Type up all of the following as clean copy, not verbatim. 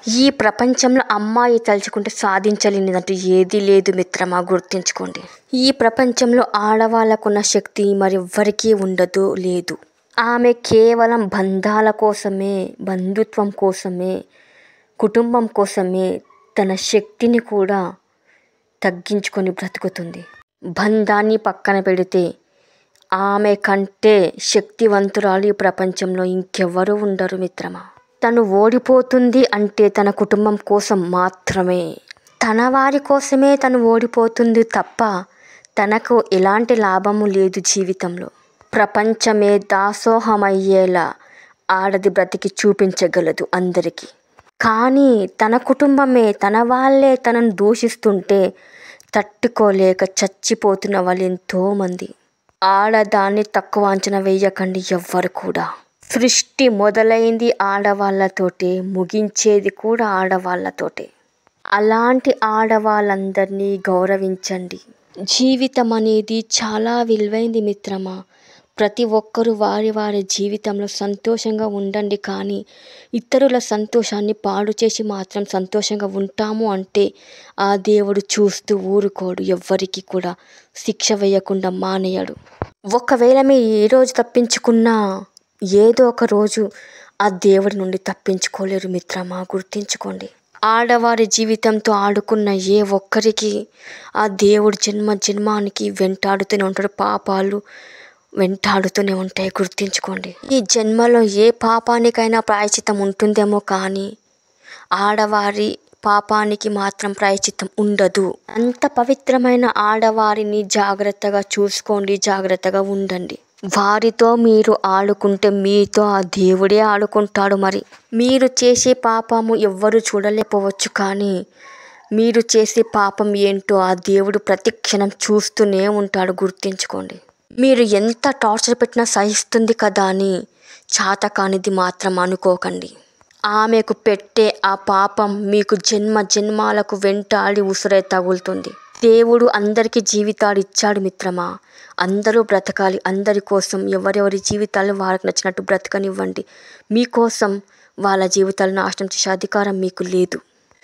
ఈ ప్రపంచంలో అమ్మాయి తలుచుకుంటే సాధించలేనిదంటూ ఏదీ లేదు మిత్రమా, గుర్తుంచుకోండి. ఈ ప్రపంచంలో ఆడవాళ్ళకున్న శక్తి మరెవ్వరికీ ఉండదు, లేదు. ఆమె కేవలం బంధాల కోసమే, బంధుత్వం కోసమే, కుటుంబం కోసమే తన శక్తిని కూడా తగ్గించుకొని బ్రతుకుతుంది. బంధాన్ని పక్కన పెడితే ఆమె కంటే శక్తివంతురాలు ఈ ప్రపంచంలో ఇంకెవ్వరూ ఉండరు మిత్రమా. తను ఓడిపోతుంది అంటే తన కుటుంబం కోసం మాత్రమే, తన వారి కోసమే తను ఓడిపోతుంది తప్ప తనకు ఎలాంటి లాభము లేదు జీవితంలో. ప్రపంచమే దాసోహమయ్యేలా ఆడది బ్రతికి చూపించగలదు అందరికీ. కానీ తన కుటుంబమే, తన వాళ్ళే తనను దూషిస్తుంటే తట్టుకోలేక చచ్చిపోతున్న వాళ్ళు ఎంతోమంది. ఆడదాన్ని తక్కువ అంచనా వేయకండి ఎవ్వరు కూడా. సృష్టి మొదలైంది ఆడవాళ్ళతోటే, ముగించేది కూడా ఆడవాళ్ళతోటే. అలాంటి ఆడవాళ్ళందరినీ గౌరవించండి. జీవితం అనేది చాలా విలువైంది మిత్రమా. ప్రతి ఒక్కరూ వారి వారి జీవితంలో సంతోషంగా ఉండండి, కానీ ఇతరుల సంతోషాన్ని పాడు చేసి మాత్రం సంతోషంగా ఉంటాము అంటే ఆ దేవుడు చూస్తూ ఊరుకోడు, ఎవ్వరికి కూడా శిక్ష వేయకుండా మానేయడు. ఒకవేళ మీరు ఏ రోజు తప్పించుకున్నా ఏదో ఒక రోజు ఆ దేవుడి నుండి తప్పించుకోలేరు మిత్రమా, గుర్తుంచుకోండి. ఆడవారి జీవితంతో ఆడుకున్న ఏ ఒక్కరికి ఆ దేవుడు జన్మానికి వెంటాడుతూనే ఉంటాడు. పాపాలు వెంటాడుతూనే ఉంటాయి, గుర్తుంచుకోండి. ఈ జన్మలో ఏ పాపానికైనా ప్రాయశ్చిత్తం ఉంటుందేమో, కానీ ఆడవారి పాపానికి మాత్రం ప్రాయశ్చిత్తం ఉండదు. అంత పవిత్రమైన ఆడవారిని జాగ్రత్తగా చూసుకోండి, జాగ్రత్తగా ఉండండి. వారితో మీరు ఆడుకుంటే మీతో ఆ దేవుడే ఆడుకుంటాడు. మరి మీరు చేసే పాపము ఎవ్వరూ చూడలేకపోవచ్చు, కానీ మీరు చేసే పాపం ఏంటో ఆ దేవుడు ప్రతి క్షణం చూస్తూనే ఉంటాడు, గుర్తుంచుకోండి. మీరు ఎంత టార్చర్ పెట్టినా సహిస్తుంది కదా అని చాతకానిది మాత్రం అనుకోకండి. ఆమెకు పెట్టే ఆ పాపం మీకు జన్మాలకు వెంటాడి ఉసురే తగులుతుంది. దేవుడు అందరికీ జీవితాలు ఇచ్చాడు మిత్రమా. అందరూ బ్రతకాలి, అందరి కోసం. ఎవరెవరి జీవితాలు వారికి నచ్చినట్టు బ్రతకనివ్వండి. మీకోసం వాళ్ళ జీవితాలను నాశనం చేసే అధికారం మీకు లేదు.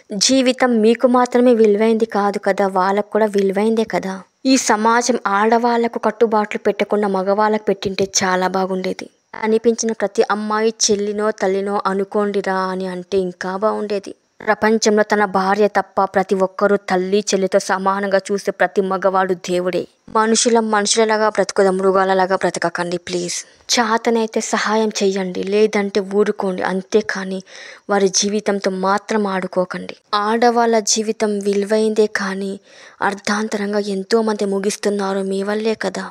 జీవితం మీకు మాత్రమే విలువైంది కాదు కదా, వాళ్ళకు కూడా విలువైందే కదా. ఈ సమాజం ఆడవాళ్లకు కట్టుబాట్లు పెట్టకుండా మగవాళ్ళకు పెట్టింటే చాలా బాగుండేది. అనిపించిన ప్రతి అమ్మాయి చెల్లినో తల్లినో అనుకోండిరా అని అంటే ఇంకా బాగుండేది. ప్రపంచంలో తన భార్య తప్ప ప్రతి ఒక్కరూ తల్లి చెల్లితో సమానంగా చూసే ప్రతి మగవాడు దేవుడే. మనుషులలాగా బ్రతుకుదాం, మృగాలలాగా బ్రతకకండి ప్లీజ్. చేతనైతే సహాయం చెయ్యండి, లేదంటే ఊరుకోండి, అంతేకాని వారి జీవితంతో మాత్రం ఆడుకోకండి. ఆడవాళ్ళ జీవితం విలువైందే, కానీ అర్ధాంతరంగా ఎంతోమంది ముగిస్తున్నారు మీ వల్లే కదా.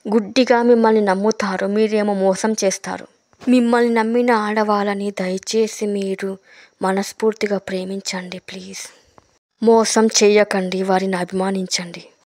గుడ్డిగా మిమ్మల్ని నమ్ముతారు, మీరేమో మోసం చేస్తారు. మిమ్మల్ని నమ్మిన ఆడవాళ్ళని దయచేసి మీరు మనస్ఫూర్తిగా ప్రేమించండి ప్లీజ్. మోసం చేయకండి, వారిని అభిమానించండి.